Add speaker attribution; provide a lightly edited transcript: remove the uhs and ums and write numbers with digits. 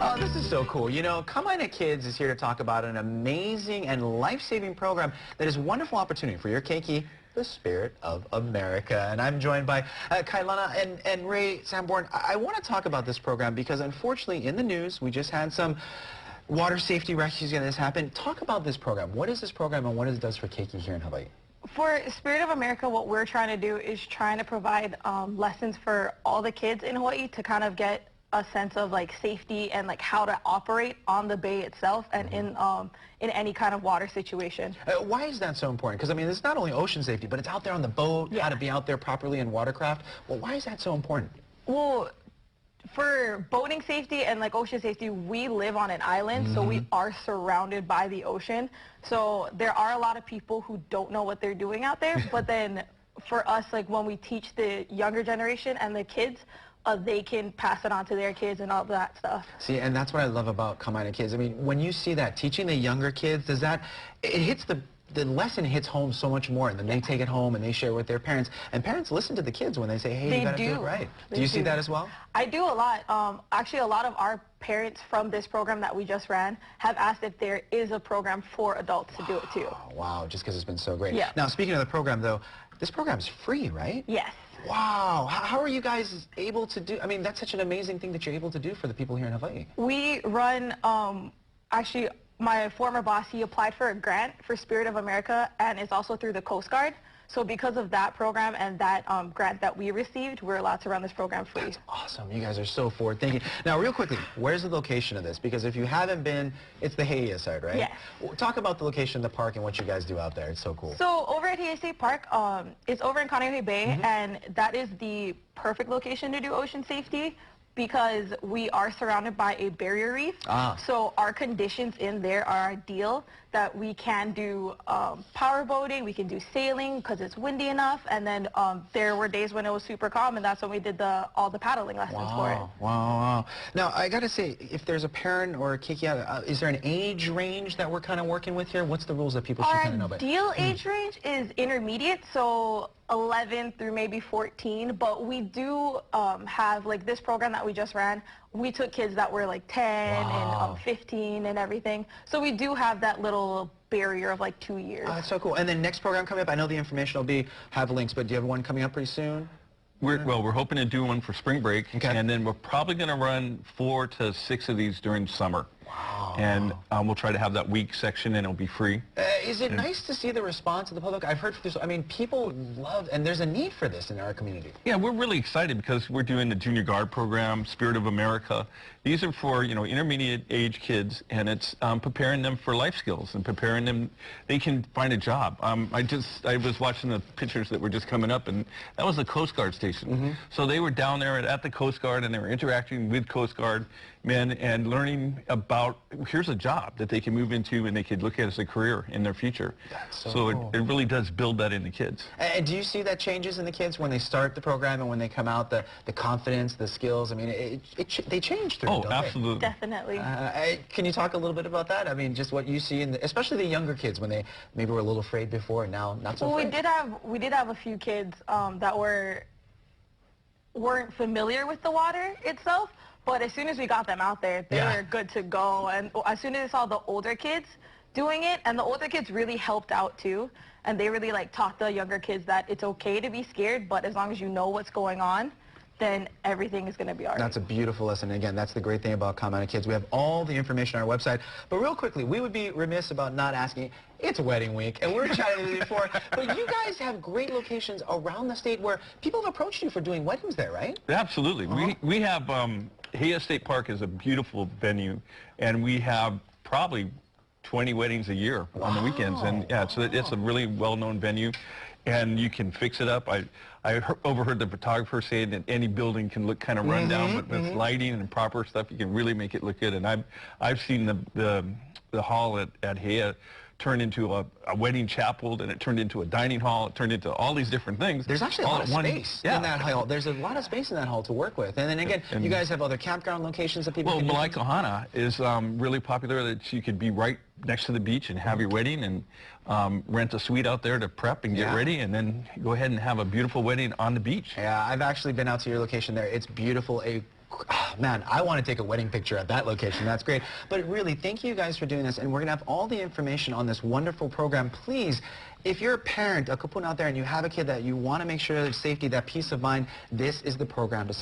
Speaker 1: Oh, this is so cool. You know, Kamina Kids is here to talk about an amazing and life-saving program that is a wonderful opportunity for your keiki, the spirit of America. And I'm joined by Kailana and Ray Sanborn. I want to talk about this program because, unfortunately, in the news, we just had some water safety rescues that has happened. Talk about this program. What is this program and what it does for keiki here in Hawaii?
Speaker 2: For Spirit of America, what we're trying to do is trying to provide lessons for all the kids in Hawaii to kind of get a sense of like safety and like how to operate on the bay itself and in any kind of water situation.
Speaker 1: Why is that so important? Because I mean, it's not only ocean safety, but it's out there on the boat, how to be out there properly in watercraft. Well, why is that so important?
Speaker 2: Well, for boating safety and like ocean safety, we live on an island, so we are surrounded by the ocean. So there are a lot of people who don't know what they're doing out there, but then for us, like when we teach the younger generation and the kids, they can pass it on to their kids and all that stuff.
Speaker 1: See, and that's what I love about Kamina Kids. I mean, when you see that, teaching the younger kids, does that, it hits the lesson hits home so much more, and then they take it home and they share with their parents. And parents listen to the kids when they say, hey, you gotta do it right. Do you see that as well?
Speaker 2: I do a lot. Actually, a lot of our parents from this program that we just ran have asked if there is a program for adults to do it too.
Speaker 1: Wow, just because it's been so great.
Speaker 2: Yeah.
Speaker 1: Now, speaking of the program, though, this program is free, right?
Speaker 2: Yes.
Speaker 1: Wow. How are you guys able to do, I mean, that's such an amazing thing that you're able to do for the people here in Hawaii.
Speaker 2: We run, actually, my former boss, he applied for a grant for Spirit of America, and it's also through the Coast Guard. So because of that program and that grant that we received, we're allowed to run this program free.
Speaker 1: That's awesome. You guys are so forward thinking. Now, real quickly, where's the location of this? Because if you haven't been, it's the Heia side, right?
Speaker 2: Yes.
Speaker 1: Talk about the location of the park and what you guys do out there. It's so cool.
Speaker 2: So over at Heia State Park, it's over in Kaneohe Bay, and that is the perfect location to do ocean safety, because we are surrounded by a barrier reef. So our conditions in there are ideal that we can do power boating, we can do sailing because it's windy enough, and then there were days when it was super calm, and that's when we did all the paddling lessons for it.
Speaker 1: Wow. Now, I got to say, if there's a parent or a keiki, is there an age range that we're kind of working with here? What's the rules that people should kind of know about?
Speaker 2: Our ideal age range is intermediate, so 11 through maybe 14, but we do have, like this program that we just ran, we took kids that were like 10 and 15 and everything. So we do have that little barrier of like 2 years.
Speaker 1: That's so cool. And then next program coming up, I know the information will have links, but do you have one coming up pretty soon?
Speaker 3: We're hoping to do one for spring break, and then we're probably going to run 4 to 6 of these during summer.
Speaker 1: Wow.
Speaker 3: And we'll try to have that week section, and it'll be free.
Speaker 1: Is it nice to see the response of the public? I've heard this, I mean, people love, and there's a need for this in our community.
Speaker 3: Yeah, we're really excited because we're doing the Junior Guard program, Spirit of America. These are for, you know, intermediate age kids, and it's preparing them for life skills and preparing them, they can find a job. I was watching the pictures that were just coming up, and that was the Coast Guard station. So they were down there at the Coast Guard, and they were interacting with Coast Guard men and learning about, here's a job that they can move into and they could look at as a career in their future.
Speaker 1: That's so cool.
Speaker 3: It really does build that in the kids.
Speaker 1: And do you see that changes in the kids when they start the program and when they come out, the confidence, the skills? I mean, they change through it, don't
Speaker 3: absolutely.
Speaker 2: Definitely.
Speaker 1: Can you talk a little bit about that? I mean, just what you see, especially the younger kids when they maybe were a little afraid before and now not so afraid.
Speaker 2: We did have a few kids that weren't familiar with the water itself. But as soon as we got them out there, they were good to go. And as soon as I saw the older kids doing it, and the older kids really helped out too, and they really like taught the younger kids that it's okay to be scared, but as long as you know what's going on, then everything is going to be all right.
Speaker 1: That's a beautiful lesson. Again, that's the great thing about Kamina Kids. We have all the information on our website. But real quickly, we would be remiss about not asking, it's wedding week, and we're chatting with you before, but you guys have great locations around the state where people have approached you for doing weddings there, right?
Speaker 3: Absolutely. We have, Heia State Park is a beautiful venue, and we have probably 20 weddings a year on the weekends, and so it's a really well-known venue, and you can fix it up. I overheard the photographer saying that any building can look kind of run down, but with lighting and proper stuff, you can really make it look good. And I've seen the hall at Heia turn into a wedding chapel, then it turned into a dining hall, it turned into all these different things.
Speaker 1: There's actually a lot of space in that hall. There's a lot of space in that hall to work with. And then again, you guys have other campground locations that people can use.
Speaker 3: Well, Malaikahana is really popular, that you could be right next to the beach and have your wedding, and rent a suite out there to prep and get ready, and then go ahead and have a beautiful wedding on the beach.
Speaker 1: Yeah, I've actually been out to your location there. It's beautiful. Man, I want to take a wedding picture at that location. That's great. But really, thank you guys for doing this, and we're going to have all the information on this wonderful program. Please, if you're a parent, a kupun out there, and you have a kid that you want to make sure that safety, that peace of mind, this is the program to